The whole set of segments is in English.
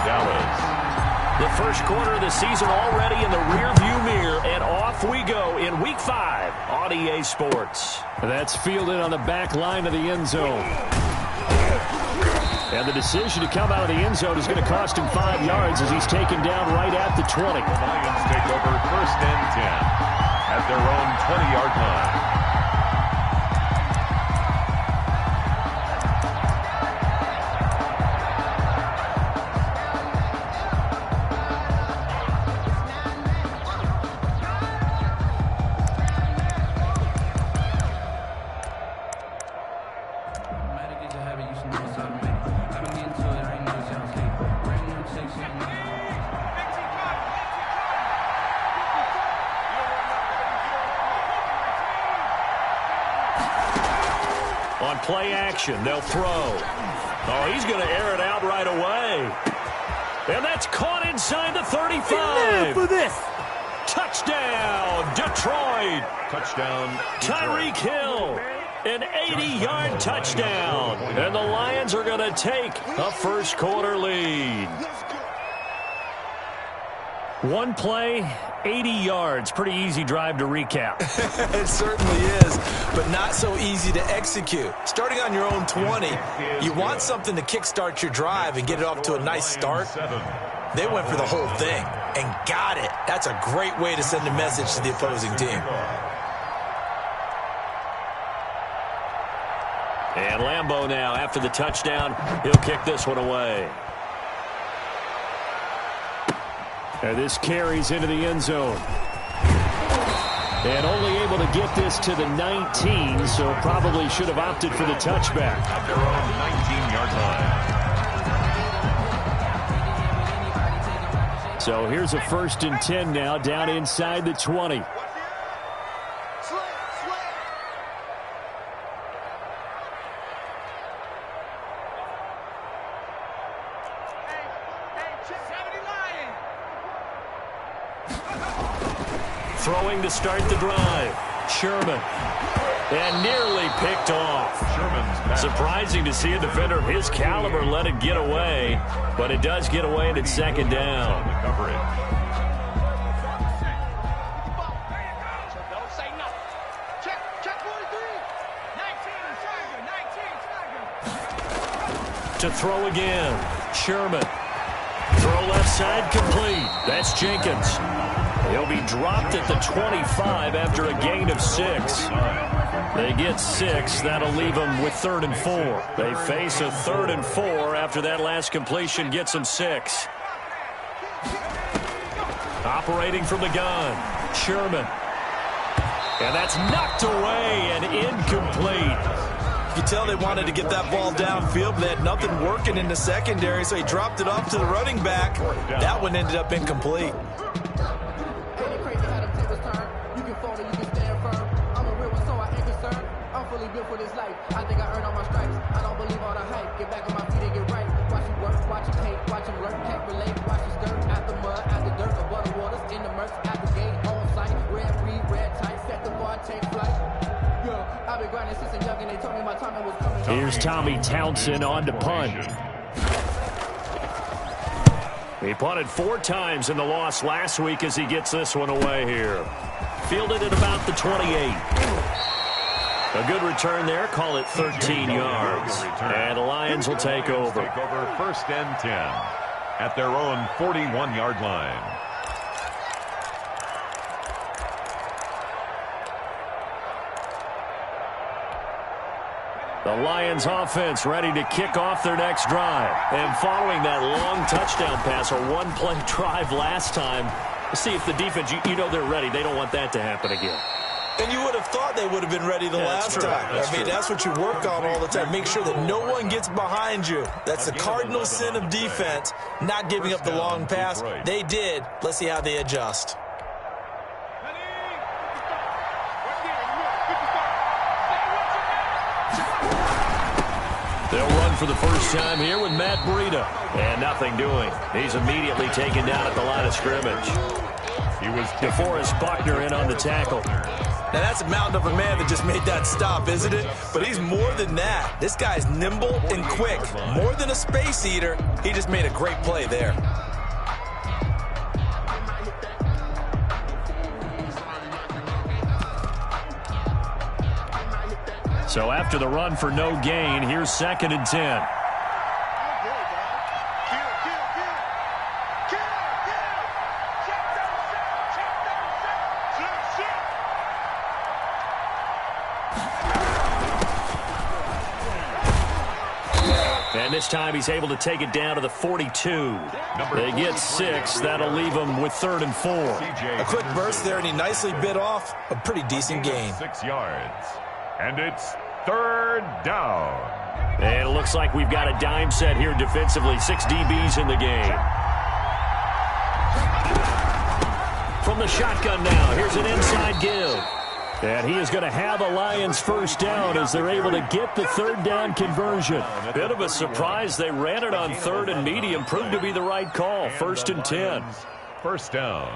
Dallas. The first quarter of the season already in the rearview mirror, and off we go in Week 5 on EA Sports. That's fielded on the back line of the end zone. And the decision to come out of the end zone is going to cost him 5 yards as he's taken down right at the 20. The Lions take over 1st and 10 at their own 20-yard line. On play action, they'll throw. Oh, he's going to air it out right away. And that's caught inside the 35. For this. Touchdown, Detroit. Touchdown, Tyreek Hill. An 80-yard touchdown. And the Lions are going to take a first quarter lead. One play, 80 yards. Pretty easy drive to recap. It certainly is, but not so easy to execute. Starting on your own 20, you want something to kickstart your drive and get it off to a nice start. They went for the whole thing and got it. That's a great way to send a message to the opposing team. And Lambeau now, after the touchdown, he'll kick this one away. And this carries into the end zone. And only able to get this to the 19, so probably should have opted for the touchback. At their own 19-yard line. So here's a 1st and 10 now, down inside the 20. Throwing to start the drive. Sherman. And nearly picked off. Surprising to see a defender of his caliber let it get away, but it does get away and it's 2nd down. To throw again. Sherman. Throw left side complete. That's Jenkins. He'll be dropped at the 25 after a gain of 6. They get 6. That'll leave them with 3rd and 4. They face a 3rd and 4 after that last completion gets them 6. Operating from the gun. Sherman. And that's knocked away and incomplete. You can tell they wanted to get that ball downfield, but they had nothing working in the secondary, so he dropped it off to the running back. That one ended up incomplete. For this life, I think I earned all my stripes. I don't believe all the hype. Get back on my feet and get right. Watch him work, watch him hate, watch him lurk, can't relate. Watch him skirt at the mud, at the dirt, above the waters, in the murks, at the gate, on sight. Red free, red tight, set the bar, take flight. Yeah, I've been grinding since a young and they told me my time was coming. Here's Tommy Townsend on to punt. He punted 4 times in the loss last week as he gets this one away here. Fielded at about the 28. A good return there. Call it 13 yards. And the Lions will take over. 1st and 10 at their own 41-yard line. The Lions offense ready to kick off their next drive. And following that long touchdown pass, a one-play drive last time, see if the defense, you know they're ready. They don't want that to happen again. And you would have thought they would have been ready the last time. That's what you work on all the time. Make sure that no one gets behind you. That's the cardinal sin of defense, not giving up the long pass. They did. Let's see how they adjust. They'll run for the first time here with Matt Breida. And nothing doing. He's immediately taken down at the line of scrimmage. He was DeForest Buckner in on the tackle. Now, that's a mountain of a man that just made that stop, isn't it? But he's more than that. This guy's nimble and quick. More than a space eater, he just made a great play there. So after the run for no gain, here's 2nd and 10. And this time he's able to take it down to the 42. They get 6. That'll leave them with 3rd and 4. A quick burst there, and he nicely bit off a pretty decent gain. 6 yards. And it's 3rd down. And it looks like we've got a dime set here defensively. 6 DBs in the game. From the shotgun now, here's an inside give. And he is going to have a Lions first down as they're able to get the 3rd down conversion. Bit of a surprise. They ran it on 3rd and medium. Proved to be the right call. 1st and 10. First down.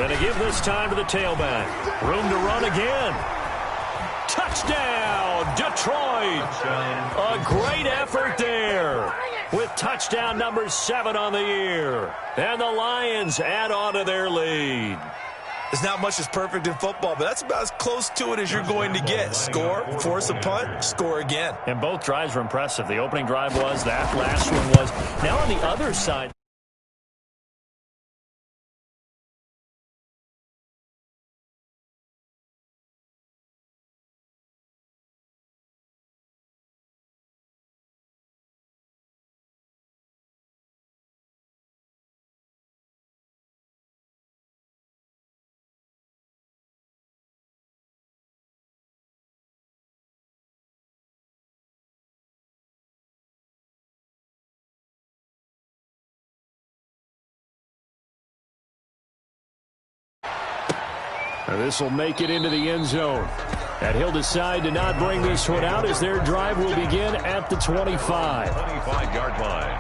And to give this time to the tailback. Room to run again. Touchdown, Detroit. A great effort there with touchdown number 7 on the year. And the Lions add on to their lead. There's not much that's perfect in football, but that's about as close to it as you're going to get. Score, force a punt, score again. And both drives were impressive. The opening drive was, that last one was. Now on the other side. This will make it into the end zone. And he'll decide to not bring this one out as their drive will begin at the 25. 25-yard line.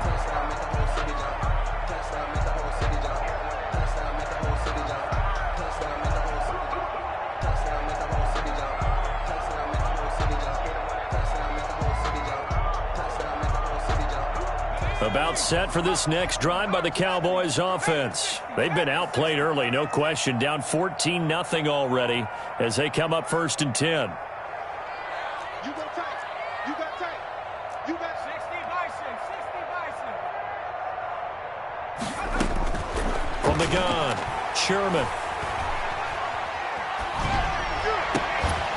About set for this next drive by the Cowboys offense. They've been outplayed early, no question. Down 14-0 already as they come up 1st and 10. You got tight. You got tight. You got 60 bison. 60 bison. From the gun, Sherman.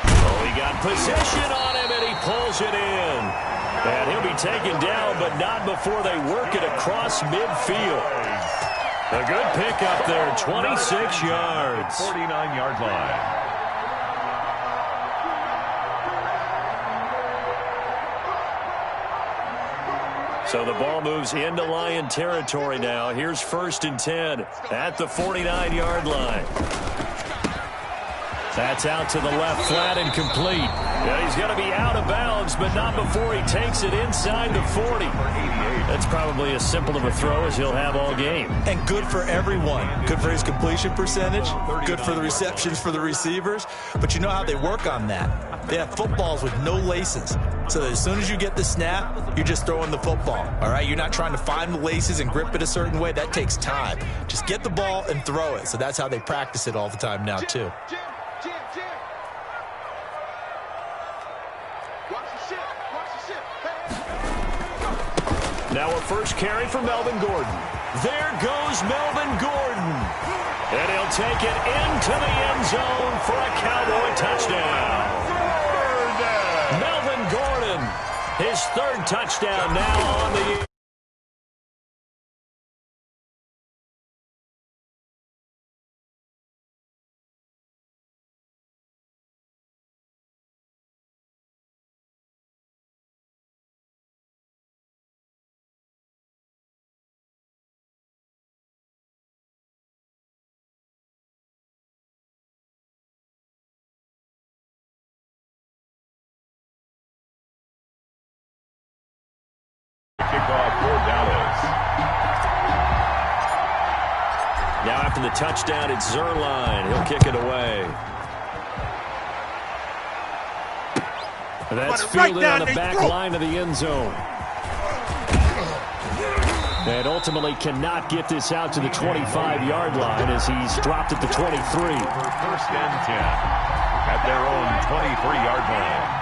Oh, he got possession on him, and he pulls it in. And he'll be taken down, but not before they work it across midfield. A good pickup there, 26 yards. 49-yard line. So the ball moves into Lion territory now. Here's 1st and 10 at the 49-yard line. That's out to the left, flat and complete. Yeah, he's going to be out of bounds, but not before he takes it inside the 40. That's probably as simple of a throw as he'll have all game. And good for everyone. Good for his completion percentage. Good for the receptions for the receivers. But you know how they work on that. They have footballs with no laces. So that as soon as you get the snap, you're just throwing the football. All right? You're not trying to find the laces and grip it a certain way. That takes time. Just get the ball and throw it. So that's how they practice it all the time now, too. Now a first carry for Melvin Gordon. There goes Melvin Gordon. And he'll take it into the end zone for a Cowboy touchdown. Melvin Gordon, his 3rd touchdown now on the year. Now after the touchdown, it's Zerline. He'll kick it away. That's fielded on the back line of the end zone. And ultimately cannot get this out to the 25-yard line as he's dropped at the 23. First and 10 at their own 23-yard line.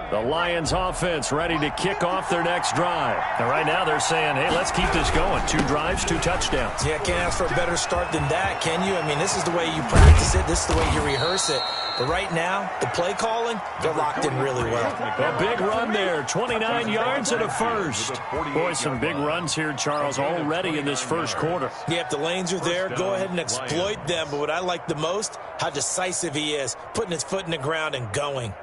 The Lions offense ready to kick off their next drive. And right now they're saying, hey, let's keep this going. 2 drives, 2 touchdowns. Yeah, can't ask for a better start than that, can you? I mean, this is the way you practice it. This is the way you rehearse it. But right now, the play calling, they're locked in really well. A big run there, 29 yards and a first. Boy, some big runs here, Charles, already in this first quarter. Yeah, if the lanes are there, go ahead and exploit them. But what I like the most, how decisive he is, putting his foot in the ground and going.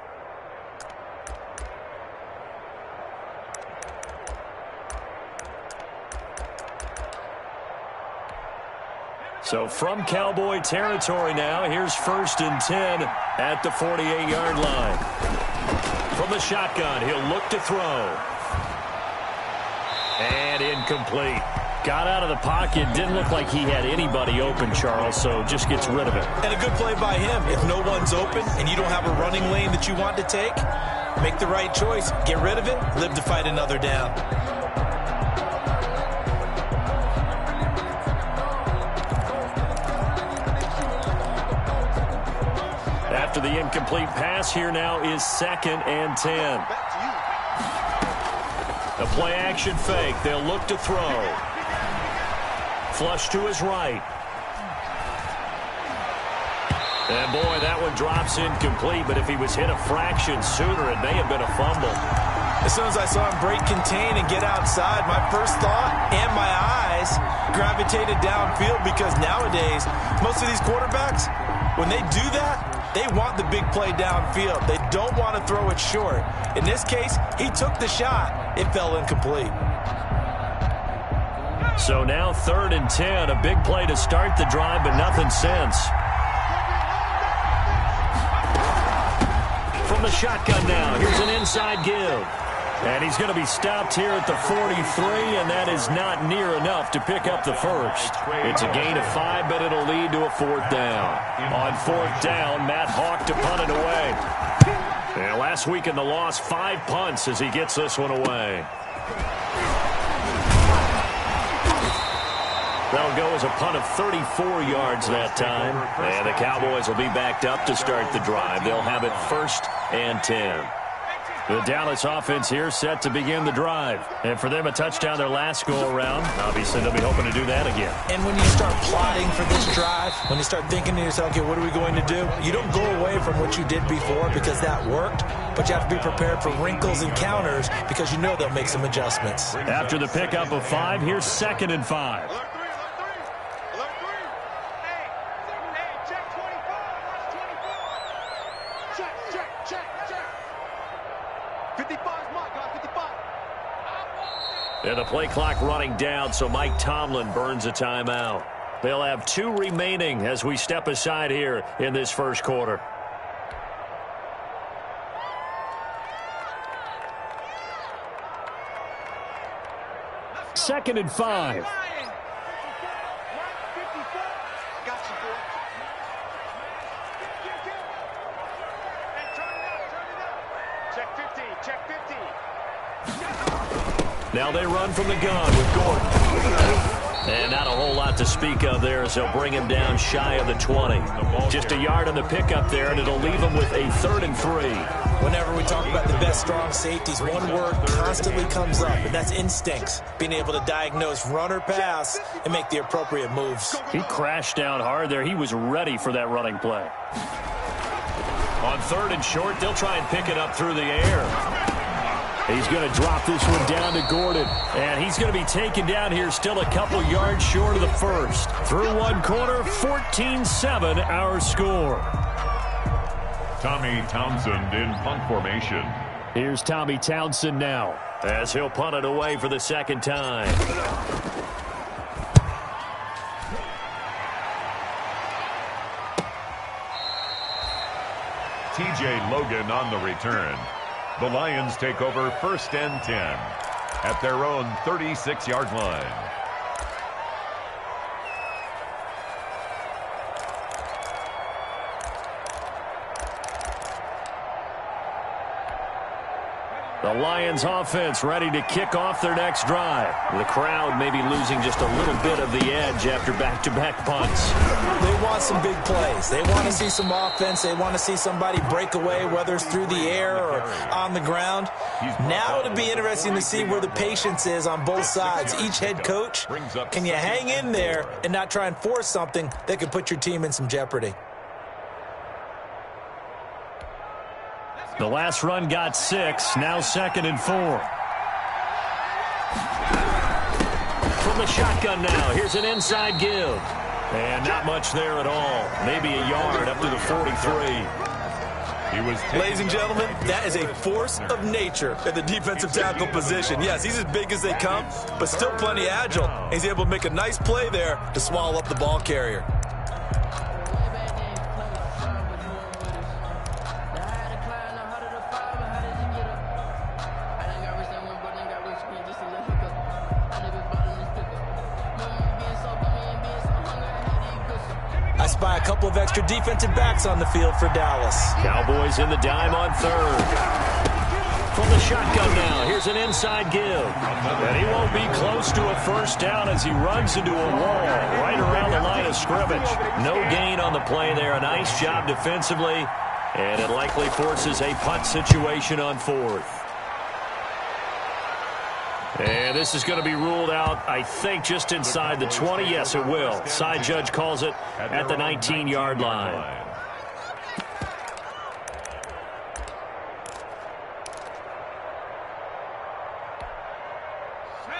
So from Cowboy territory now, here's 1st and 10 at the 48-yard line. From the shotgun, he'll look to throw. And incomplete. Got out of the pocket. Didn't look like he had anybody open, Charles, so just gets rid of it. And a good play by him. If no one's open and you don't have a running lane that you want to take, make the right choice. Get rid of it. Live to fight another down. After the incomplete pass, here now is 2nd and 10. The play action fake. They'll look to throw. Flush to his right. And boy, that one drops incomplete, but if he was hit a fraction sooner, it may have been a fumble. As soon as I saw him break contain and get outside, my first thought and my eyes gravitated downfield, because nowadays, most of these quarterbacks, when they do that, they want the big play downfield. They don't want to throw it short. In this case, he took the shot. It fell incomplete. So now 3rd and 10, a big play to start the drive, but nothing since. From the shotgun now, here's an inside give. And he's going to be stopped here at the 43, and that is not near enough to pick up the first. It's a gain of 5, but it'll lead to a 4th down. On 4th down, Matt Hawk to punt it away. And last week in the loss, 5 punts as he gets this one away. That'll go as a punt of 34 yards that time. And the Cowboys will be backed up to start the drive. They'll have it 1st and 10. The Dallas offense here set to begin the drive. And for them, a touchdown their last go-around. Obviously, they'll be hoping to do that again. And when you start plotting for this drive, when you start thinking to yourself, okay, what are we going to do? You don't go away from what you did before because that worked, but you have to be prepared for wrinkles and counters because you know they'll make some adjustments. After the pickup of 5, here's 2nd and 5. And the play clock running down, so Mike Tomlin burns a timeout. They'll have 2 remaining as we step aside here in this first quarter. Second and 5. Now they run from the gun with Gordon. And not a whole lot to speak of there as they'll bring him down shy of the 20. Just a yard on the pickup there, and it'll leave him with a 3rd and 3. Whenever we talk about the best strong safeties, one word constantly comes up, and that's instincts. Being able to diagnose run or pass and make the appropriate moves. He crashed down hard there. He was ready for that running play. On 3rd and short, they'll try and pick it up through the air. He's going to drop this one down to Gordon. And he's going to be taken down here still a couple yards short of the first. Through one quarter, 14-7 our score. Tommy Townsend in punt formation. Here's Tommy Townsend now as he'll punt it away for the 2nd time. T.J. Logan on the return. The Lions take over 1st and 10 at their own 36-yard line. The Lions offense ready to kick off their next drive. The crowd may be losing just a little bit of the edge after back-to-back punts. They want some big plays. They want to see some offense. They want to see somebody break away, whether it's through the air or on the ground. Now it'll be interesting to see where the patience is on both sides. Each head coach, can you hang in there and not try and force something that could put your team in some jeopardy? The last run got 6, now 2nd and 4. From the shotgun now, here's an inside give. And not much there at all. Maybe a yard up to the 43. Ladies and gentlemen, that is a force of nature at the defensive tackle position. Yes, he's as big as they come, but still plenty agile. He's able to make a nice play there to swallow up the ball carrier. I spy a couple of extra defensive backs on the field for Dallas. Cowboys in the dime on 3rd. From the shotgun now, here's an inside give. And he won't be close to a 1st down as he runs into a wall right around the line of scrimmage. No gain on the play there. A nice job defensively. And it likely forces a punt situation on 4th. And this is going to be ruled out, I think, just inside the 20. Yes, it will. Side judge calls it at the 19-yard line.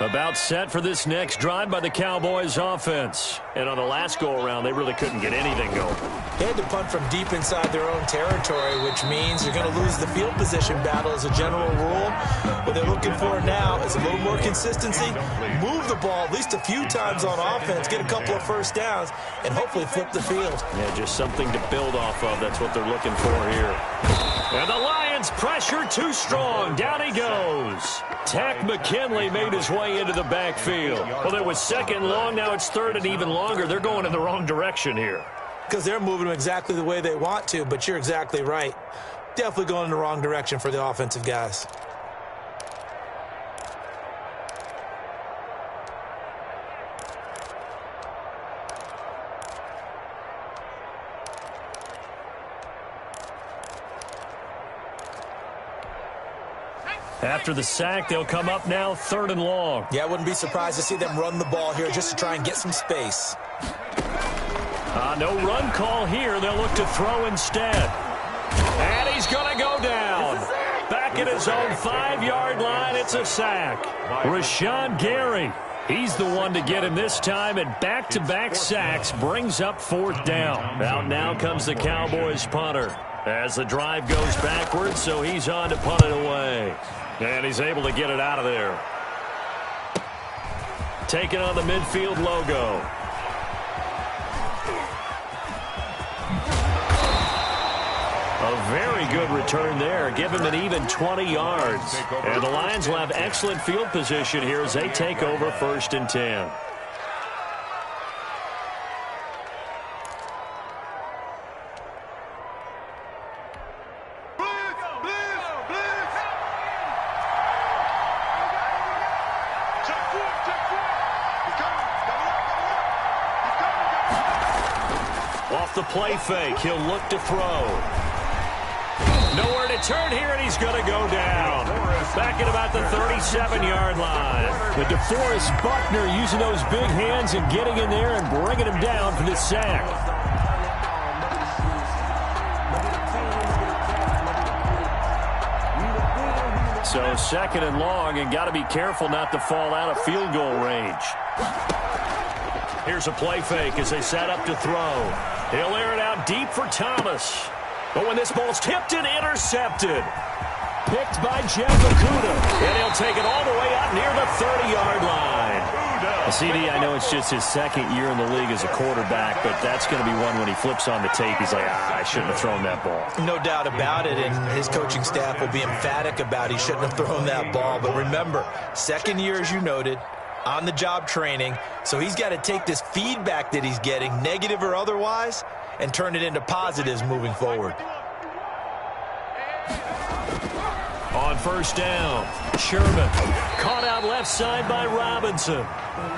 About set for this next drive by the Cowboys offense. And on the last go-around, they really couldn't get anything going. They had to punt from deep inside their own territory, which means you're going to lose the field position battle as a general rule. What they're looking for now is a little more consistency, move the ball at least a few times on offense, get a couple of 1st downs, and hopefully flip the field. Yeah, just something to build off of. That's what they're looking for here. And the Lions pressure too strong. Down he goes. Tack McKinley made his way into the backfield. Well, there was 2nd long. Now it's 3rd and even longer. They're going in the wrong direction here. Because they're moving them exactly the way they want to, but you're exactly right. Definitely going in the wrong direction for the offensive guys. After the sack, they'll come up now 3rd and long. Yeah, I wouldn't be surprised to see them run the ball here just to try and get some space. No run call here. They'll look to throw instead. And he's going to go down. Back at his own 5-yard line, it's a sack. Rashawn Gary, he's the one to get him this time, and back-to-back sacks brings up 4th down. Out now comes the Cowboys punter as the drive goes backwards, so he's on to punt it away. And he's able to get it out of there. Taking on the midfield logo. A very good return there. Give him an even 20 yards. And the Lions will have excellent field position here as they take over 1st and 10. Off the play fake, he'll look to throw. Nowhere to turn here, and he's going to go down. Back at about the 37-yard line. But DeForest Buckner using those big hands and getting in there and bringing him down for this sack. So 2nd and long, and got to be careful not to fall out of field goal range. Here's a play fake as they set up to throw. He'll air it out deep for Thomas. But when this ball's tipped and intercepted. Picked by Jeff Okudah. And he'll take it all the way out near the 30-yard line. CD, I know it's just his second year in the league as a quarterback, but that's going to be one when he flips on the tape. He's like, I shouldn't have thrown that ball. No doubt about it, and his coaching staff will be emphatic about he shouldn't have thrown that ball. But remember, second year, as you noted, on-the-job training, so he's got to take this feedback that he's getting, negative or otherwise, and turn it into positives moving forward. On first down, Sherman caught out left side by Robinson.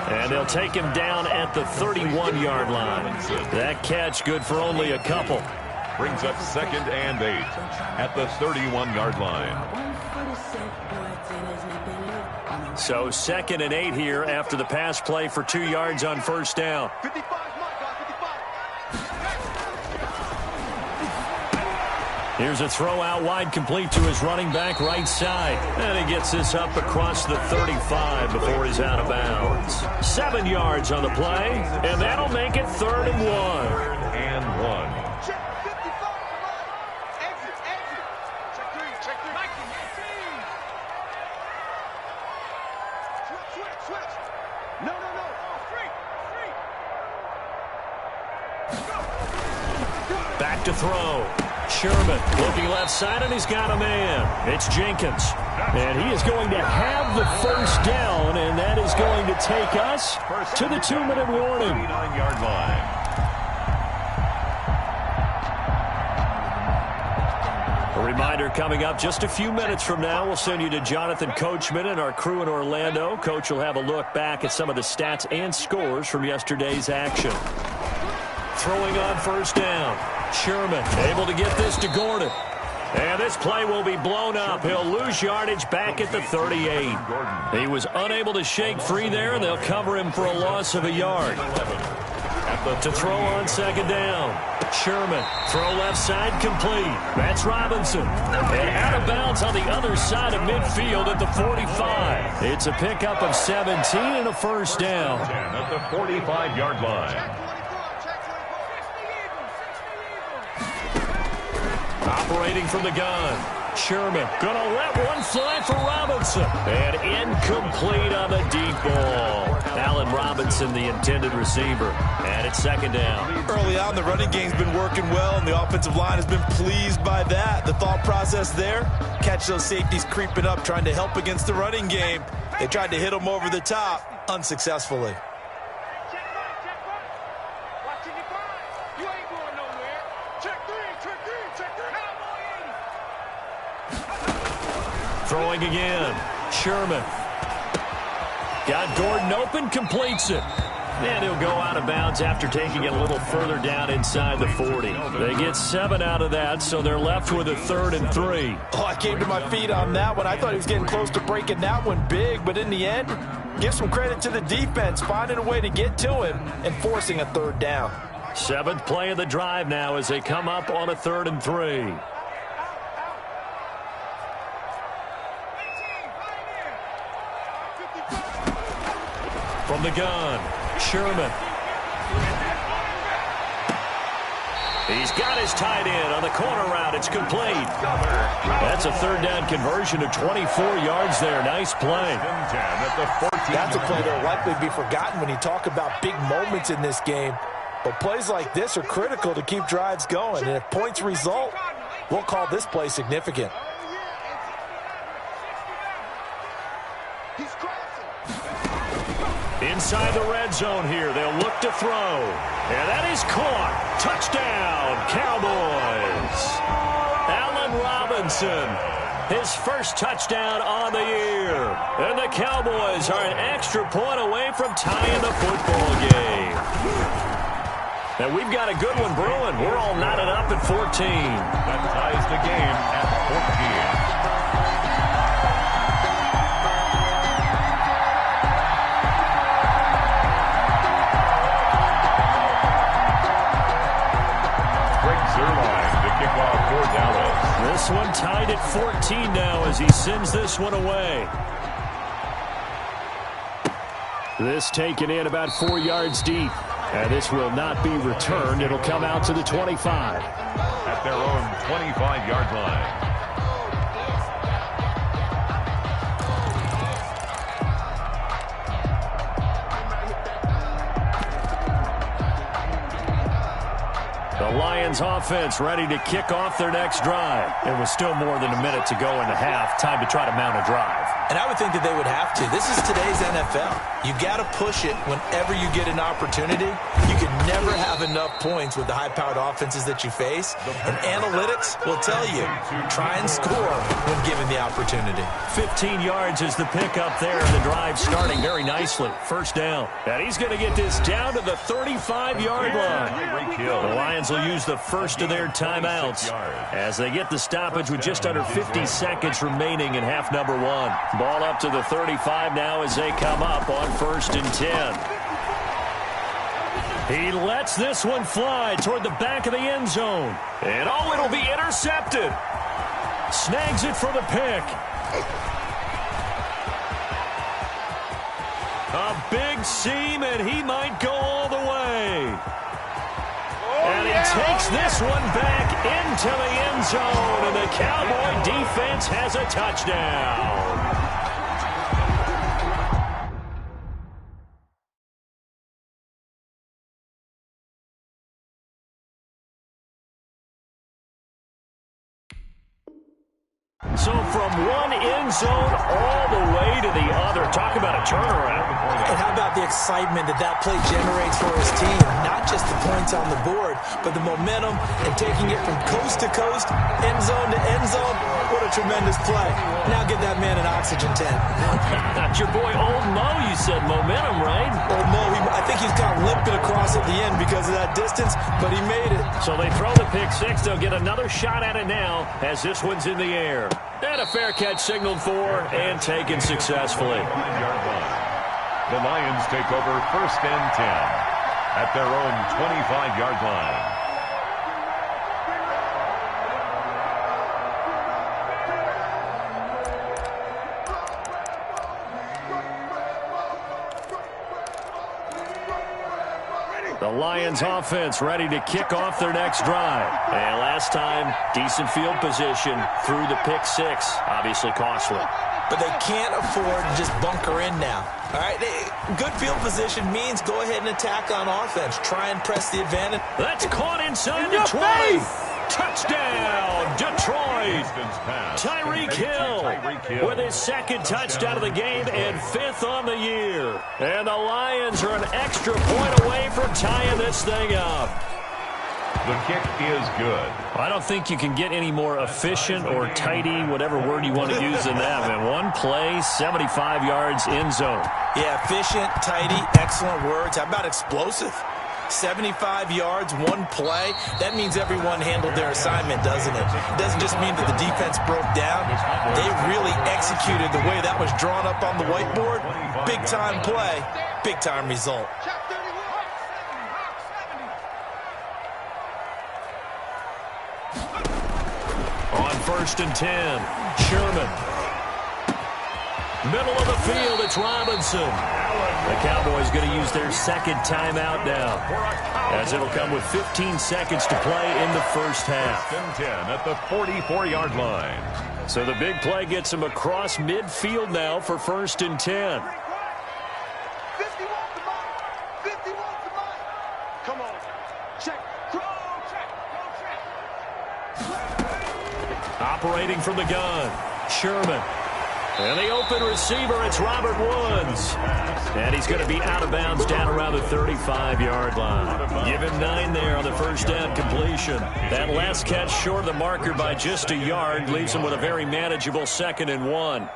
And they'll take him down at the 31-yard line. That catch good for only a couple. Brings up 2nd and 8 at the 31-yard line. So 2nd and 8 here after the pass play for 2 yards on first down. 55. Here's a throw out wide, complete to his running back right side. And he gets this up across the 35 before he's out of bounds. 7 yards on the play, and that'll make it 3rd and 1. 3rd and 1. Check 55. Exit. Check 3. Switch. No. Free. Back to throw. Sherman looking left side, and he's got a man. It's Jenkins. And he is going to have the first down, and that is going to take us to the 2-minute warning. 39-yard line. A reminder coming up just a few minutes from now. We'll send you to Jonathan Coachman and our crew in Orlando. Coach will have a look back at some of the stats and scores from yesterday's action. Throwing on first down. Sherman able to get this to Gordon. And this play will be blown up. He'll lose yardage back at the 38. He was unable to shake free there, and they'll cover him for a loss of a yard. To throw on 2nd down. Sherman, throw left side, complete. That's Robinson. And out of bounds on the other side of midfield at the 45. It's a pickup of 17 and a first down. At the 45-yard line. Operating from the gun. Sherman gonna let one fly for Robinson. And incomplete on the deep ball. Allen Robinson, the intended receiver. And it's 2nd down. Early on, the running game's been working well, and the offensive line has been pleased by that. The thought process there, catch those safeties creeping up, trying to help against the running game. They tried to hit them over the top, unsuccessfully. Throwing again. Sherman. Got Gordon open, completes it. And he'll go out of bounds after taking it a little further down inside the 40. They get 7 out of that, so they're left with a 3rd and 3. Oh, I came to my feet on that one. I thought he was getting close to breaking that one big, but in the end, give some credit to the defense, finding a way to get to him and forcing a 3rd down. 7th play of the drive now as they come up on a 3rd and 3. From the gun, Sherman. He's got his tight end on the corner route. It's complete. That's a 3rd down conversion of 24 yards there. Nice play. That's a play that will likely be forgotten when you talk about big moments in this game. But plays like this are critical to keep drives going. And if points result, we'll call this play significant. Inside the red zone here, they'll look to throw. And that is caught. Touchdown, Cowboys. Allen Robinson, his first touchdown on the year. And the Cowboys are an extra point away from tying the football game. And we've got a good one brewing. We're all knotted up at 14. That ties the game at 14. This one tied at 14 now as he sends this one away. This taken in about 4 yards deep. And this will not be returned. It'll come out to the 25. At their own 25-yard line. The Lions offense ready to kick off their next drive. It was still more than a minute to go in the half. Time to try to mount a drive. And I would think that they would have to. This is today's NFL. You got to push it whenever you get an opportunity. You can never have enough points with the high-powered offenses that you face. And analytics will tell you, try and score when given the opportunity. 15 yards is the pickup there. The drive starting very nicely. First down. And he's going to get this down to the 35-yard line. The Lions will use the first of their timeouts as they get the stoppage with just under 50 seconds remaining in half number one. Ball up to the 35 now as they come up on 1st and 10. He lets this one fly toward the back of the end zone. And oh, it'll be intercepted. Snags it for the pick. A big seam, and he might go all the way. And he takes this one back into the end zone, and the Cowboy defense has a touchdown. So from one end zone all the way to the other. Talk about a turnaround. And how about the excitement that play generates for his team? Not just the points on the board, but the momentum and taking it from coast to coast, end zone to end zone. What a tremendous play. Now get that man an oxygen tent. That's your boy Old Mo, you said. Momentum, right? Old Mo, I think he's kind of limping across at the end because of that distance, but he made it. So they throw the pick six. They'll get another shot at it now as this one's in the air. And a fair catch signaled for and taken successfully. The Lions take over 1st and 10 at their own 25-yard line. The Lions offense ready to kick off their next drive. And last time, decent field position through the pick six. Obviously costly. But they can't afford to just bunker in now. All right, good field position means go ahead and attack on offense. Try and press the advantage. That's caught inside the 20. Touchdown, Detroit. Tyreek Hill with his second touchdown of the game and 5th on the year. And the Lions are an extra point away from tying this thing up. The kick is good. I don't think you can get any more efficient or tidy, whatever word you want to use in that. Man, one play, 75 yards, end zone. Yeah, efficient, tidy, excellent words. How about explosive? 75 yards, one play. That means everyone handled their assignment, doesn't it? It doesn't just mean that the defense broke down. They really executed the way that was drawn up on the whiteboard. Big-time play, big-time result. On 1st and 10, Sherman. Middle of the field, it's Robinson. The Cowboys going to use their second timeout now, as it'll come with 15 seconds to play in the first half. 10 at the 44-yard line. So the big play gets them across midfield now for 1st and 10. 51 to mine. 51 to mine. Come on. Check. Throw. Check. Go check. Operating from the gun, Sherman. And the open receiver, it's Robert Woods. And he's going to be out of bounds down around the 35-yard line. Give him 9 there on the first down completion. That last catch short of the marker by just a yard leaves him with a very manageable 2nd and 1.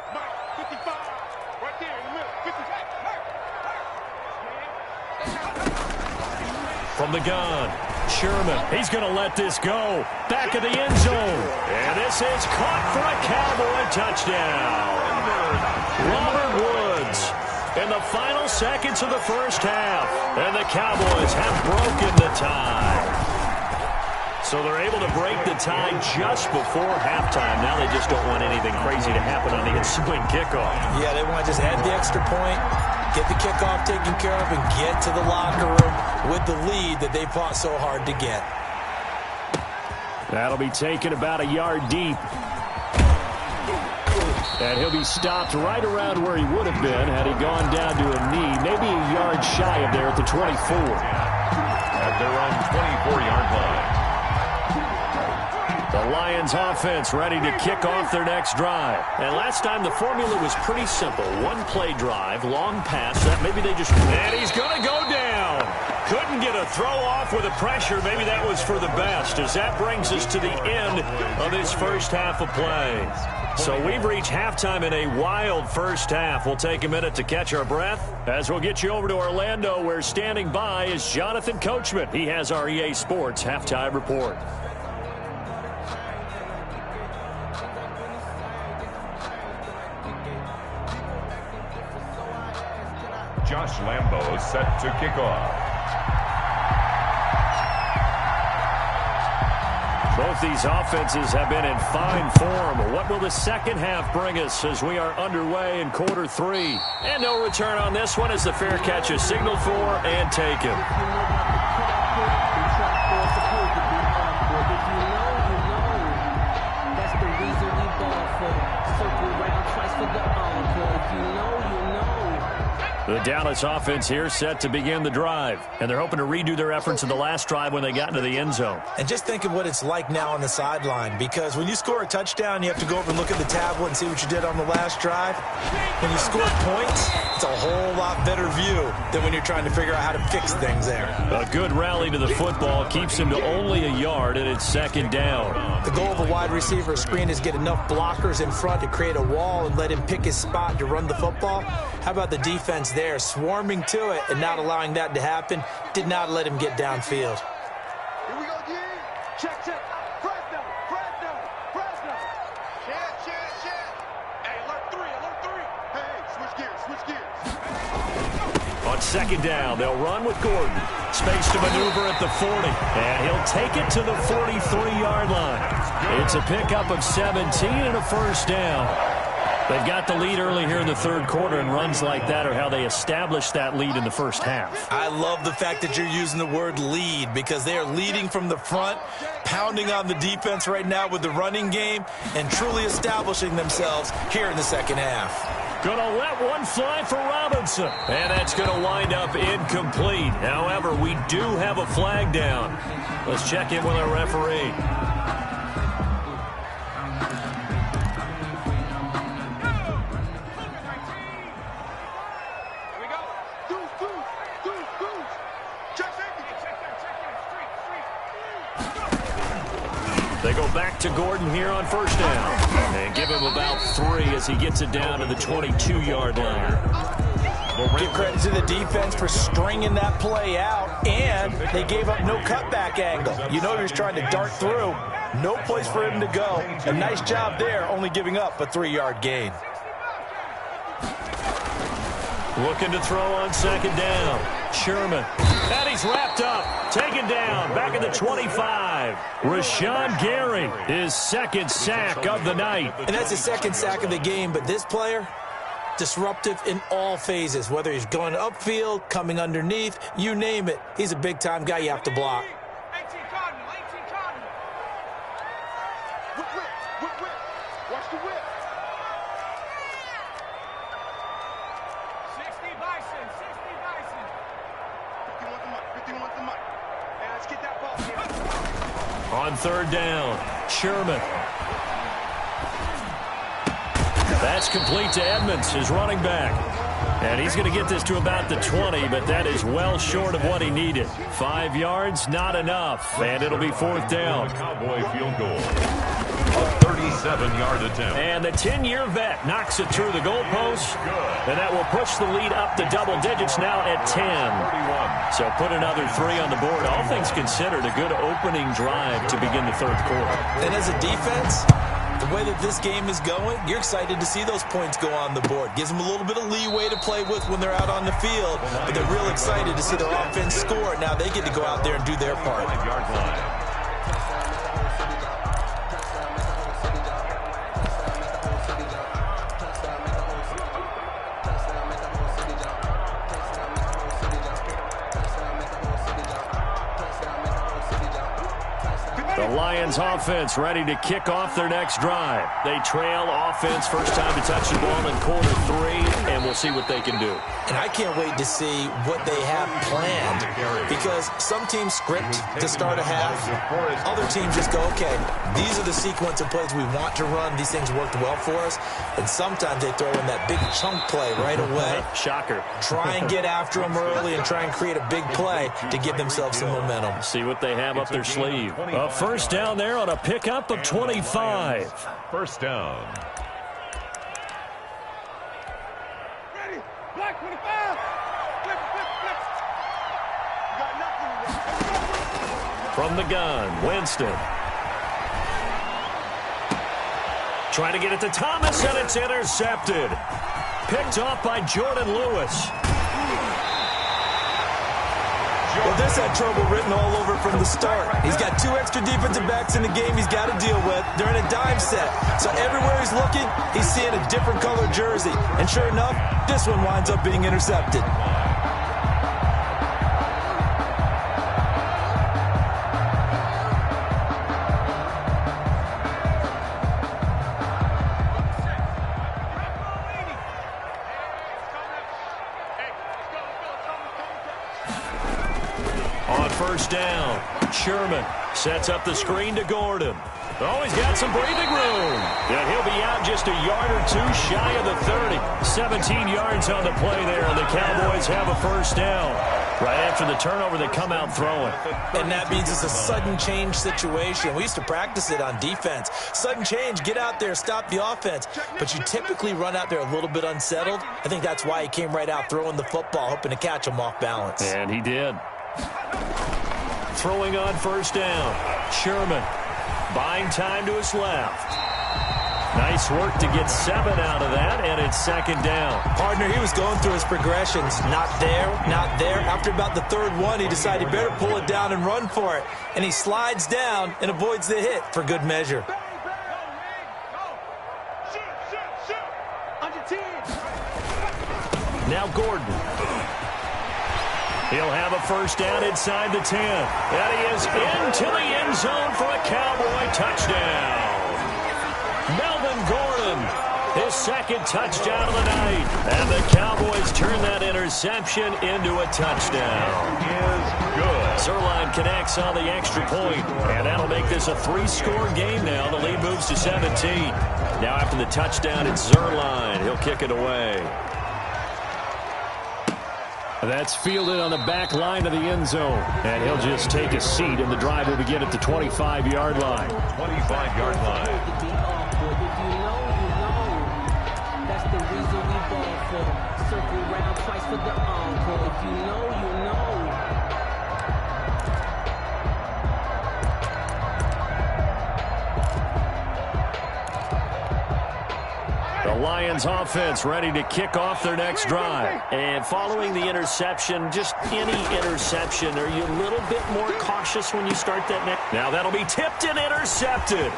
From the gun, Sherman. He's going to let this go. Back of the end zone. And this is caught for a Cowboy touchdown. Robert Woods in the final seconds of the first half. And the Cowboys have broken the tie. So they're able to break the tie just before halftime. Now they just don't want anything crazy to happen on the ensuing kickoff. Yeah, they want to just add the extra point, get the kickoff taken care of, and get to the locker room with the lead that they fought so hard to get. That'll be taken about a yard deep. And he'll be stopped right around where he would have been had he gone down to a knee, maybe a yard shy of there at the 24. At their own 24-yard line. The Lions offense ready to kick off their next drive. And last time the formula was pretty simple. One play drive, long pass. That maybe they just... And he's going to go down. Couldn't get a throw off with the pressure. Maybe that was for the best, as that brings us to the end of this first half of play. So we've reached halftime in a wild first half. We'll take a minute to catch our breath as we'll get you over to Orlando, where standing by is Jonathan Coachman. He has our EA Sports halftime report. Josh Lambo set to kick off. Both these offenses have been in fine form. What will the second half bring us as we are underway in quarter three? And no return on this one as the fair catch is signaled for and taken. The Dallas offense here set to begin the drive, and they're hoping to redo their efforts in the last drive when they got into the end zone. And just think of what it's like now on the sideline, because when you score a touchdown, you have to go over and look at the tablet and see what you did on the last drive. When you score points, it's a whole lot better view than when you're trying to figure out how to fix things there. A good rally to the football keeps him to only a yard, and it's second down. The goal of a wide receiver screen is get enough blockers in front to create a wall and let him pick his spot to run the football. How about the defense there, swarming to it and not allowing that to happen? Did not let him get downfield. Here we go, G. Check. Fresno. Check. Hey, alert three. Hey, switch gears. On second down, they'll run with Gordon. Space to maneuver at the 40, and he'll take it to the 43-yard line. It's a pickup of 17 and a first down. They've got the lead early here in the third quarter, and runs like that are how they established that lead in the first half. I love the fact that you're using the word lead, because they are leading from the front, pounding on the defense right now with the running game, and truly establishing themselves here in the second half. Going to let one fly for Robinson. And that's going to wind up incomplete. However, we do have a flag down. Let's check in with our referee. They go back to Gordon here on first down. And give him about 3 as he gets it down to the 22-yard line. Give credit to the defense for stringing that play out, and they gave up no cutback angle. You know he was trying to dart through. No place for him to go. A nice job there, only giving up a 3-yard gain. Looking to throw on second down. Sherman. And he's wrapped up. Taken down. Back at the 25. Rashawn Gary, his second sack of the night. And that's his second sack of the game, but this player, disruptive in all phases. Whether he's going upfield, coming underneath, you name it. He's a big-time guy you have to block. 18 Cardinal. Whip. Watch the whip. 60 Bison. 51 with the mic. Hey, let's get that ball here. On third down, Sherman. That's complete to Edmonds, his running back. And he's going to get this to about the 20, but that is well short of what he needed. 5 yards, not enough, and it'll be fourth down. Cowboy field goal. A 37-yard attempt. And the 10-year vet knocks it through the goalpost, and that will push the lead up to double digits now at 10. So put another 3 on the board. All things considered, a good opening drive to begin the third quarter. And as a defense, the way that this game is going, you're excited to see those points go on the board. Gives them a little bit of leeway to play with when they're out on the field, but they're real excited to see their offense score. Now they get to go out there and do their part. The Lions offense ready to kick off their next drive. They trail offense, first time to touch the ball in quarter 3, and we'll see what they can do. And I can't wait to see what they have planned, because some teams script to start a half. Other teams just go, okay, these are the sequence of plays we want to run. These things worked well for us. And sometimes they throw in that big chunk play right away. Shocker. Try and get after them early and try and create a big play to give themselves some momentum. See what they have up their sleeve. A first down there on a pickup of 25. First down. Ready? Black 25. Flip, flip, flip. You got nothing. From the gun, Winston. Trying to get it to Thomas, and it's intercepted. Picked off by Jordan Lewis. Well, this had trouble written all over from the start. He's got 2 extra defensive backs in the game he's got to deal with. They're in a dime set. So everywhere he's looking, he's seeing a different color jersey. And sure enough, this one winds up being intercepted. First down. Sherman sets up the screen to Gordon. Oh, he's got some breathing room. And he'll be out just a yard or 2 shy of the 30. 17 yards on the play there, and the Cowboys have a first down. Right after the turnover, they come out throwing. And that means it's a sudden change situation. We used to practice it on defense. Sudden change, get out there, stop the offense. But you typically run out there a little bit unsettled. I think that's why he came right out throwing the football, hoping to catch him off balance. And he did. Throwing on first down. Sherman buying time to his left. Nice work to get 7 out of that, and it's second down. Partner, he was going through his progressions. Not there, not there. After about the 3rd one, he decided he better pull it down and run for it. And he slides down and avoids the hit for good measure. Now Gordon. He'll have a first down inside the 10. And he is into the end zone for a Cowboy touchdown. Melvin Gordon, his 2nd touchdown of the night. And the Cowboys turn that interception into a touchdown. Is good. Zerline connects on the extra point. And that'll make this a 3-score game now. The lead moves to 17. Now after the touchdown, it's Zerline. He'll kick it away. That's fielded on the back line of the end zone. And he'll just take a seat, and the drive will begin at the 25-yard line. 25-yard line. That's the reason we ball for. Circle round twice for the encore. If you know, you know. The Lions offense ready to kick off their next drive. And following the interception, just any interception, are you a little bit more cautious when you start that next? Now that'll be tipped and intercepted.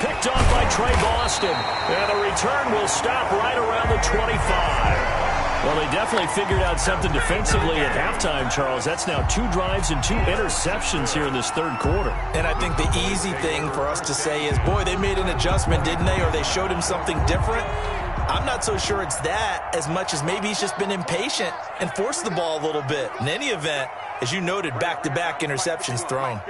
Picked off by Trey Boston. And the return will stop right around the 25. Well, they definitely figured out something defensively at halftime, Charles. That's now 2 drives and 2 interceptions here in this 3rd quarter. And I think the easy thing for us to say is, boy, they made an adjustment, didn't they? Or they showed him something different. I'm not so sure it's that as much as maybe he's just been impatient and forced the ball a little bit. In any event, as you noted, back-to-back interceptions thrown.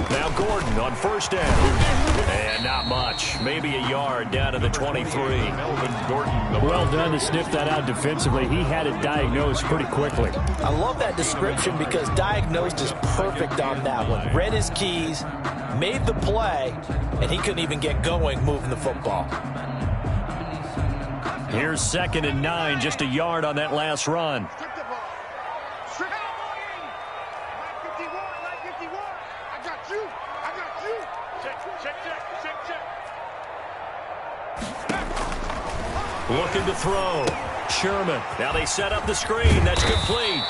Now Gordon on first down. And not much. Maybe a yard down to the 23. Melvin Gordon. Well done to sniff that out defensively. He had it diagnosed pretty quickly. I love that description because diagnosed is perfect on that one. Read his keys, made the play, and he couldn't even get going moving the football. Here's 2nd and 9, just a yard on that last run. Looking to throw. Sherman. Now they set up the screen. That's complete.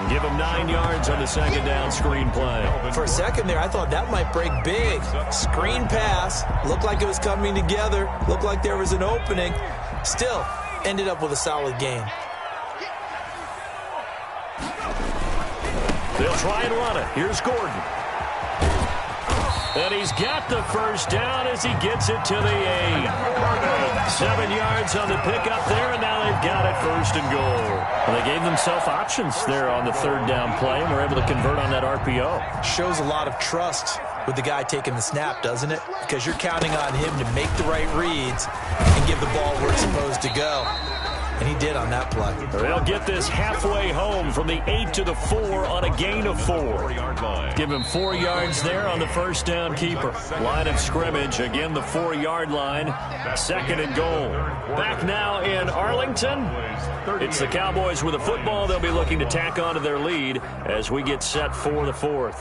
Give him 9 yards on the 2nd down screen play. For a second there, I thought that might break big. Screen pass. Looked like it was coming together. Looked like there was an opening. Still, ended up with a solid game. They'll try and run it. Here's Gordon. And he's got the first down as he gets it to the 8. 7 yards on the pickup there, and now they've got it first and goal. Well, they gave themselves options there on the third down play, and were able to convert on that RPO. Shows a lot of trust with the guy taking the snap, doesn't it? Because you're counting on him to make the right reads and give the ball where it's supposed to go. And he did on that play. They'll get this halfway home from the 8 to the 4 on a gain of 4. Give him 4 yards there on the first down keeper. Line of scrimmage, again the 4-yard line. Second and goal. Back now in Arlington. It's the Cowboys with a football. They'll be looking to tack on to their lead as we get set for the 4th.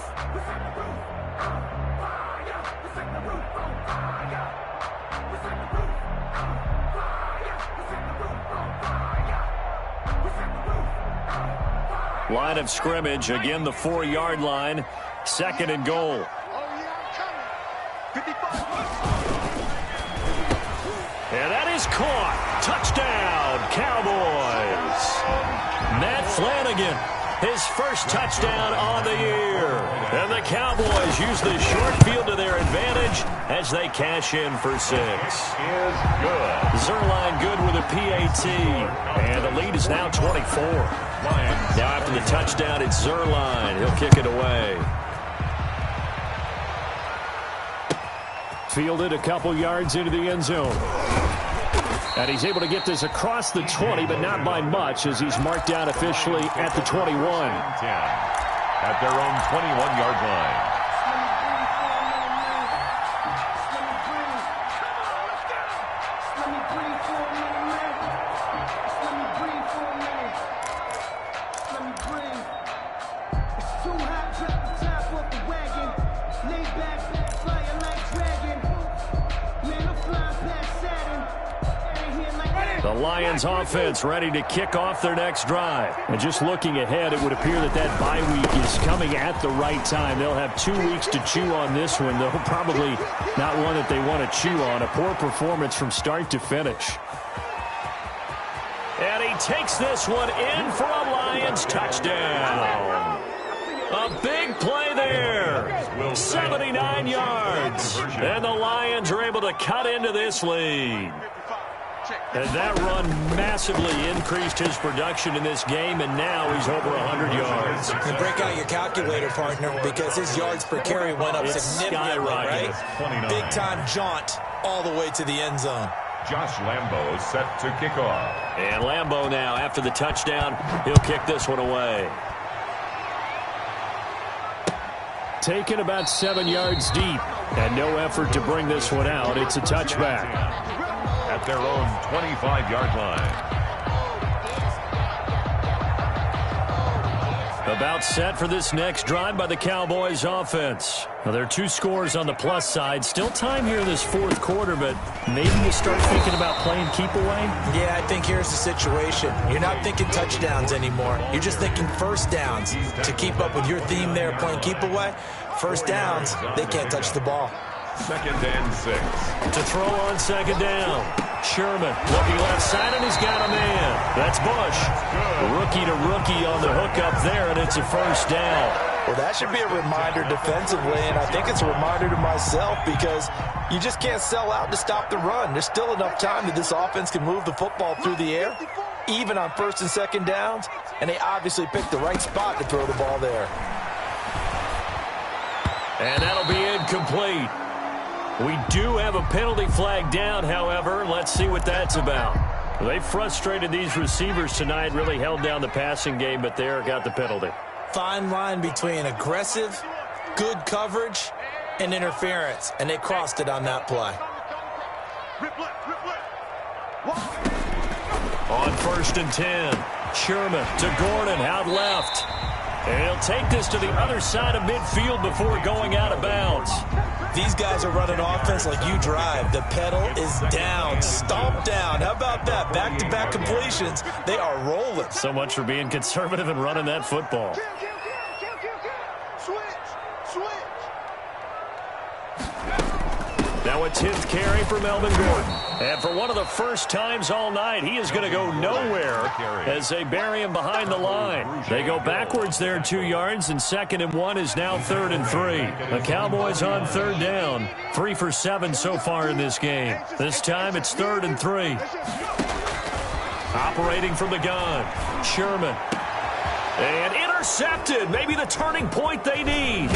Line of scrimmage, again the 4-yard line. Second and goal. And that is caught. Touchdown, Cowboys. Matt Flanagan, his first touchdown on the year. And the Cowboys use the short field to their advantage as they cash in for 6. Is good. Zerline good with a PAT. And the lead is now 24. Now after the touchdown, it's Zerline. He'll kick it away. Fielded a couple yards into the end zone. And he's able to get this across the 20, but not by much, as he's marked down officially at the 21. 10 at their own 21-yard line. The Lions offense ready to kick off their next drive. And just looking ahead, it would appear that that bye week is coming at the right time. They'll have 2 weeks to chew on this one, though probably not one that they want to chew on. A poor performance from start to finish. And he takes this one in for a Lions touchdown. A big play there. 79 yards. And the Lions are able to cut into this lead. And that run massively increased his production in this game, and now he's over 100 yards. And break out your calculator, partner, because his yards per carry went up significantly, right? Big-time jaunt all the way to the end zone. Josh Lambo set to kick off. And Lambo now, after the touchdown, he'll kick this one away. Taken about 7 yards deep, and no effort to bring this one out. It's a touchback. At their own 25-yard line. About set for this next drive by the Cowboys offense. Now, there are 2 scores on the plus side. Still time here in this 4th quarter, but maybe you start thinking about playing keep away? Yeah, I think here's the situation. You're not thinking touchdowns anymore. You're just thinking first downs. To keep up with your theme there, playing keep away, first downs, they can't touch the ball. 2nd and 6. To throw on 2nd down. Sherman looking left side, and he's got a man. That's Bush. Rookie to rookie on the hook up there, and it's a first down. Well, that should be a reminder defensively, and I think it's a reminder to myself because you just can't sell out to stop the run. There's still enough time that this offense can move the football through the air, even on 1st and 2nd downs, and they obviously picked the right spot to throw the ball there. And that'll be incomplete. We do have a penalty flag down, however. Let's see what that's about. They frustrated these receivers tonight, really held down the passing game, but there got the penalty. Fine line between aggressive, good coverage, and interference, and they crossed it on that play. On 1st and 10, Sherman to Gordon out left. And he'll take this to the other side of midfield before going out of bounds. These guys are running offense like you drive. The pedal is down, stomp down. How about that? Back-to-back completions. They are rolling. So much for being conservative and running that football. Now Now a 10th carry for Melvin Gordon. And for one of the first times all night, he is going to go nowhere as they bury him behind the line. They go backwards there 2 yards, and 2nd and 1 is now 3rd and 3. The Cowboys on 3rd down, 3 for 7 so far in this game. This time it's 3rd and 3. Operating from the gun, Sherman. And intercepted, maybe the turning point they need.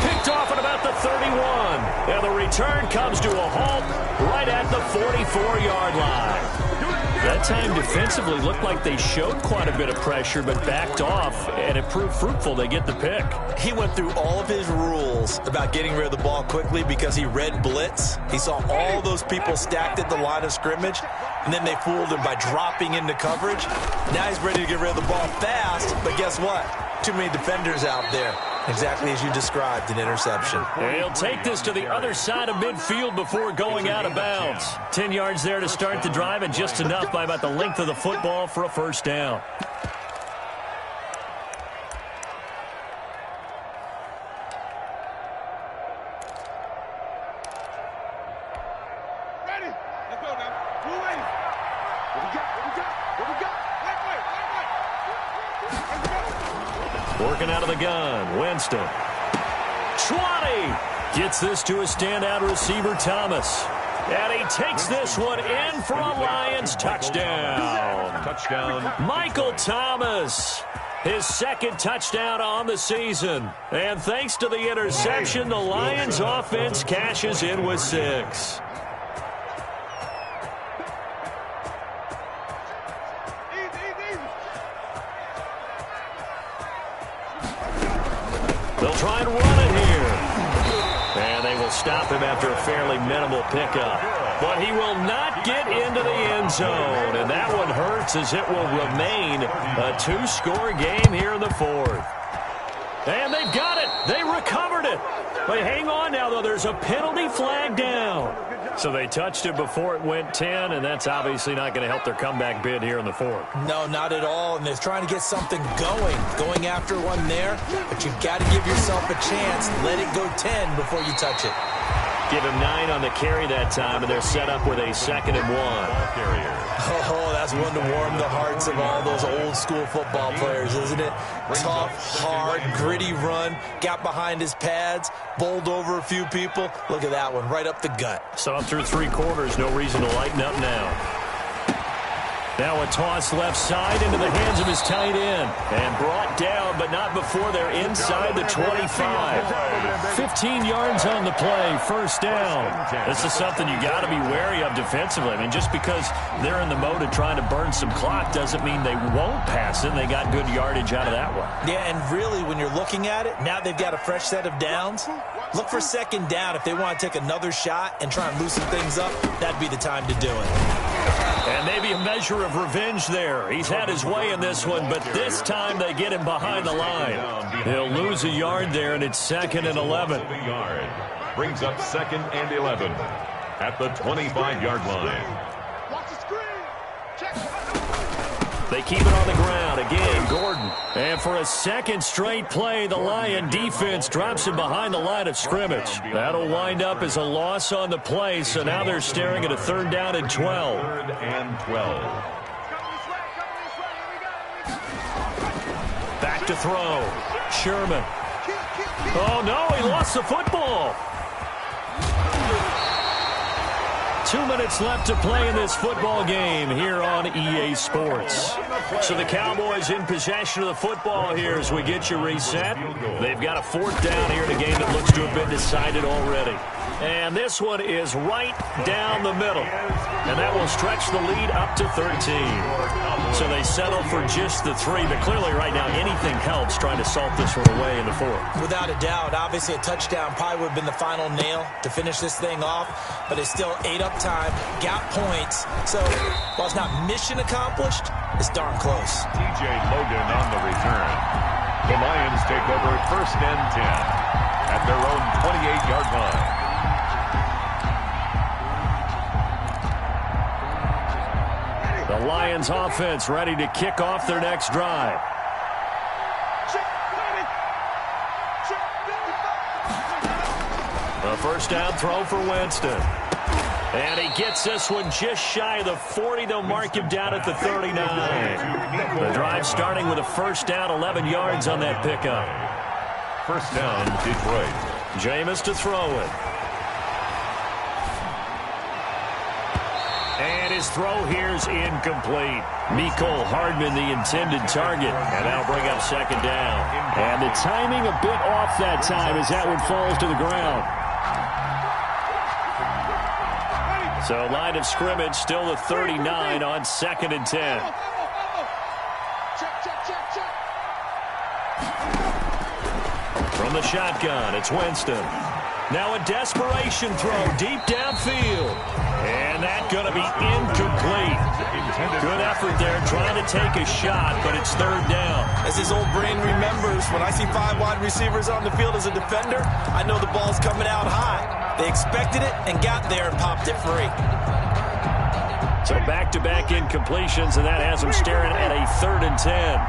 Picked off at about the 31. And the return comes to a halt right at the 44-yard line. That time defensively looked like they showed quite a bit of pressure but backed off, and it proved fruitful. They get the pick. He went through all of his rules about getting rid of the ball quickly because he read blitz. He saw all those people stacked at the line of scrimmage, and then they fooled him by dropping into coverage. Now he's ready to get rid of the ball fast, but guess what? Too many defenders out there. Exactly as you described, an interception. And he'll take this to the other side of midfield before going out of bounds. 10 yards there to start the drive, and just enough by about the length of the football for a first down. Ready? Let's go now. Who waiting? What we got? What we got? What we got? Let's go. Working out of the gun, Winston. 20! Gets this to a standout receiver, Thomas. And he takes this one in for a Lions touchdown. Touchdown. Michael Thomas. His 2nd touchdown on the season. And thanks to the interception, the Lions offense cashes in with 6. They'll try and run it here. And they will stop him after a fairly minimal pickup. But he will not get into the end zone. And that one hurts as it will remain a 2-score game here in the 4th. And they've got it. They recovered it. But hang on now, though. There's a penalty flag down. So they touched it before it went 10, and that's obviously not going to help their comeback bid here in the 4th. No, not at all, and they're trying to get something going after one there, but you've got to give yourself a chance. Let it go 10 before you touch it. Give him 9 on the carry that time, and they're set up with a 2nd and 1. Oh, that's one to warm the hearts of all those old-school football players, isn't it? Tough, hard, gritty run, got behind his pads, bowled over a few people. Look at that one, right up the gut. So up through 3 quarters, no reason to lighten up now. Now a toss left side into the hands of his tight end. And brought down, but not before they're inside the 25. 15 yards on the play, first down. This is something you got to be wary of defensively. I mean, just because they're in the mode of trying to burn some clock doesn't mean they won't pass it. They got good yardage out of that one. Yeah, and really, when you're looking at it, now they've got a fresh set of downs. Look for 2nd down. If they want to take another shot and try and loosen things up, that'd be the time to do it. And maybe a measure of revenge there. He's had his way in this one, but this time they get him behind the line. He'll lose a yard there, and it's 2nd and 11. Brings up 2nd and 11 at the 25-yard line. Watch the screen. Check. They keep it on the ground. Again, Gordon. And for a 2nd straight play, the Lion defense drops him behind the line of scrimmage. That'll wind up as a loss on the play, so now they're staring at a 3rd down and 12. 3rd and 12. Back to throw. Sherman. Oh, no, he lost the football. 2 minutes left to play in this football game here on EA Sports. So the Cowboys in possession of the football here as we get you reset. They've got a 4th down here in a game that looks to have been decided already. And this one is right down the middle. And that will stretch the lead up to 13. So they settle for just the 3. But clearly right now anything helps trying to salt this one away in the 4th. Without a doubt, obviously a touchdown probably would have been the final nail to finish this thing off. But it's still 8 up time, got points. So while it's not mission accomplished, it's darn close. TJ Logan on the return. The Lions take over 1st and 10 at their own 28-yard line. The Lions offense ready to kick off their next drive. A first down throw for Winston. And he gets this one just shy of the 40. They'll mark him down at the 39. The drive starting with a first down, 11 yards on that pickup. First down, Detroit. Jameis to throw it. And his throw here's incomplete. Mecole Hardman, the intended target. And that'll bring up second down. And the timing a bit off that time as that one falls to the ground. So line of scrimmage still the 39 on 2nd and 10. From the shotgun, it's Winston. Now a desperation throw deep downfield. And that's going to be incomplete. Good effort there trying to take a shot, but it's third down. As his old brain remembers, when I see 5 wide receivers on the field as a defender, I know the ball's coming out high. They expected it and got there and popped it free. So back-to-back incompletions, and that has them staring at a 3rd and 10.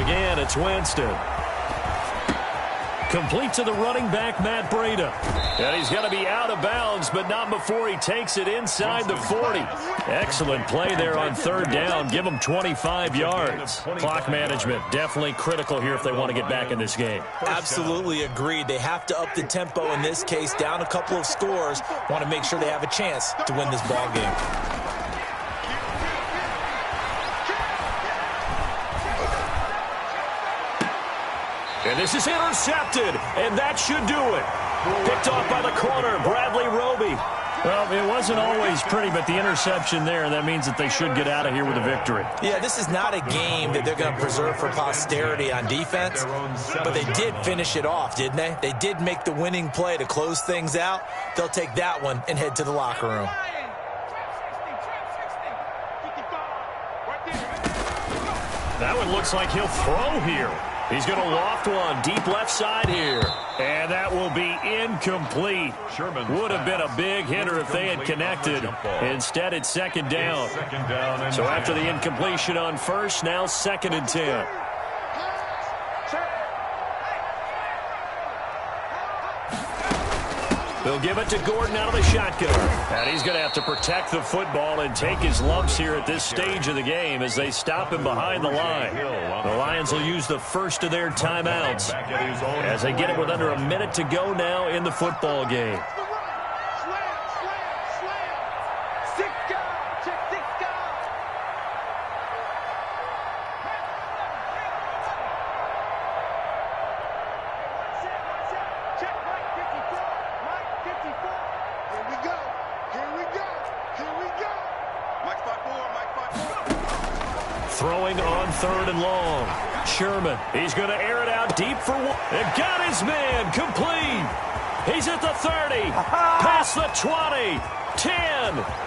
Again, it's Winston. Complete to the running back, Matt Breida. And he's going to be out of bounds, but not before he takes it inside the 40. Excellent play there on 3rd down. Give him 25 yards. Clock management definitely critical here if they want to get back in this game. Absolutely agreed. They have to up the tempo in this case, down a couple of scores. Want to make sure they have a chance to win this ball game. And this is intercepted, and that should do it. Picked off by the corner, Bradley Roby. Well, it wasn't always pretty, but the interception there, that means that they should get out of here with a victory. Yeah, this is not a game that they're going to preserve for posterity on defense, but they did finish it off, didn't they? They did make the winning play to close things out. They'll take that one and head to the locker room. That one looks like he'll throw here. He's going to loft one deep left side here. And that will be incomplete. Would have been a big hitter if they had connected. Instead, it's 2nd down. So after the incompletion on 1st, now 2nd and 10. They'll give it to Gordon out of the shotgun. And he's going to have to protect the football and take his lumps here at this stage of the game as they stop him behind the line. The Lions will use the first of their timeouts as they get it with under a minute to go now in the football game. Throwing on 3rd and long. Sherman, he's going to air it out deep for one. And got his man complete. He's at the 30, past the 20, 10.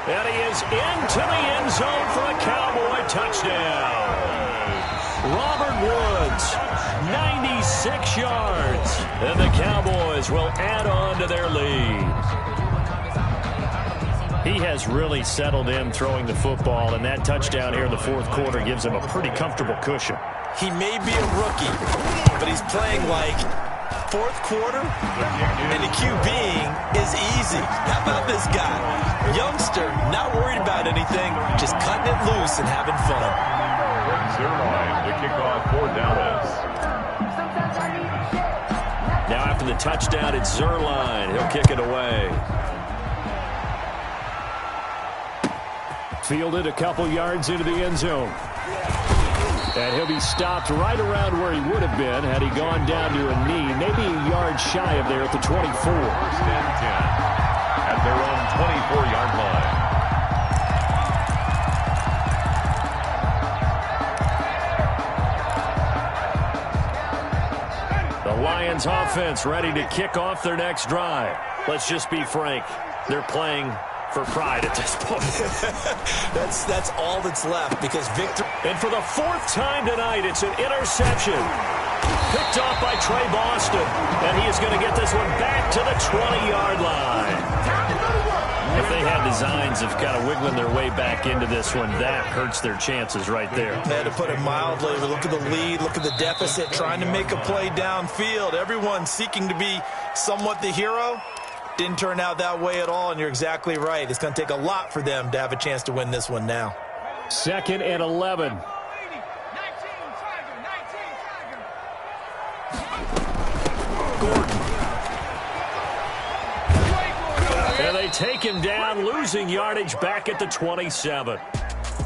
And he is into the end zone for a Cowboy touchdown. Robert Woods, 96 yards. And the Cowboys will add on to their lead. He has really settled in throwing the football, and that touchdown here in the 4th quarter gives him a pretty comfortable cushion. He may be a rookie, but he's playing like 4th quarter, and the QBing is easy. How about this guy? Youngster, not worried about anything, just cutting it loose and having fun. The kickoff for Dallas. Now after the touchdown, it's Zerline. He'll kick it away. Fielded a couple yards into the end zone. And he'll be stopped right around where he would have been had he gone down to a knee, maybe a yard shy of there at the 24. First and 10 at their own 24-yard line. The Lions offense ready to kick off their next drive. Let's just be frank. They're playing for pride at this point. That's all that's left because victory. And for the 4th time tonight, it's an interception. Picked off by Trey Boston. And he is going to get this one back to the 20-yard line. If they had to designs of kind of wiggling their way back into this one. That hurts their chances right there. To put it mildly, look at the lead, look at the deficit, trying to make a play downfield. Everyone seeking to be somewhat the hero. Didn't turn out that way at all, and you're exactly right. It's going to take a lot for them to have a chance to win this one now. 2nd and 11. And they take him down, losing yardage back at the 27.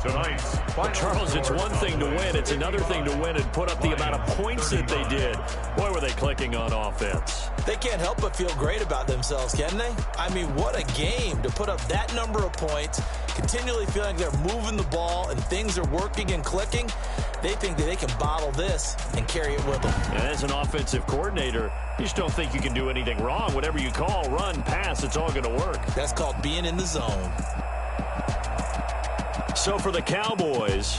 Tonight's final Charles, it's one thing to win. It's another thing to win and put up the amount of points that they did. Boy, were they clicking on offense. They can't help but feel great about themselves, can they? I mean, what a game to put up that number of points, continually feeling they're moving the ball and things are working and clicking. They think that they can bottle this and carry it with them. And as an offensive coordinator, you just don't think you can do anything wrong. Whatever you call, run, pass, it's all going to work. That's called being in the zone. So for the Cowboys,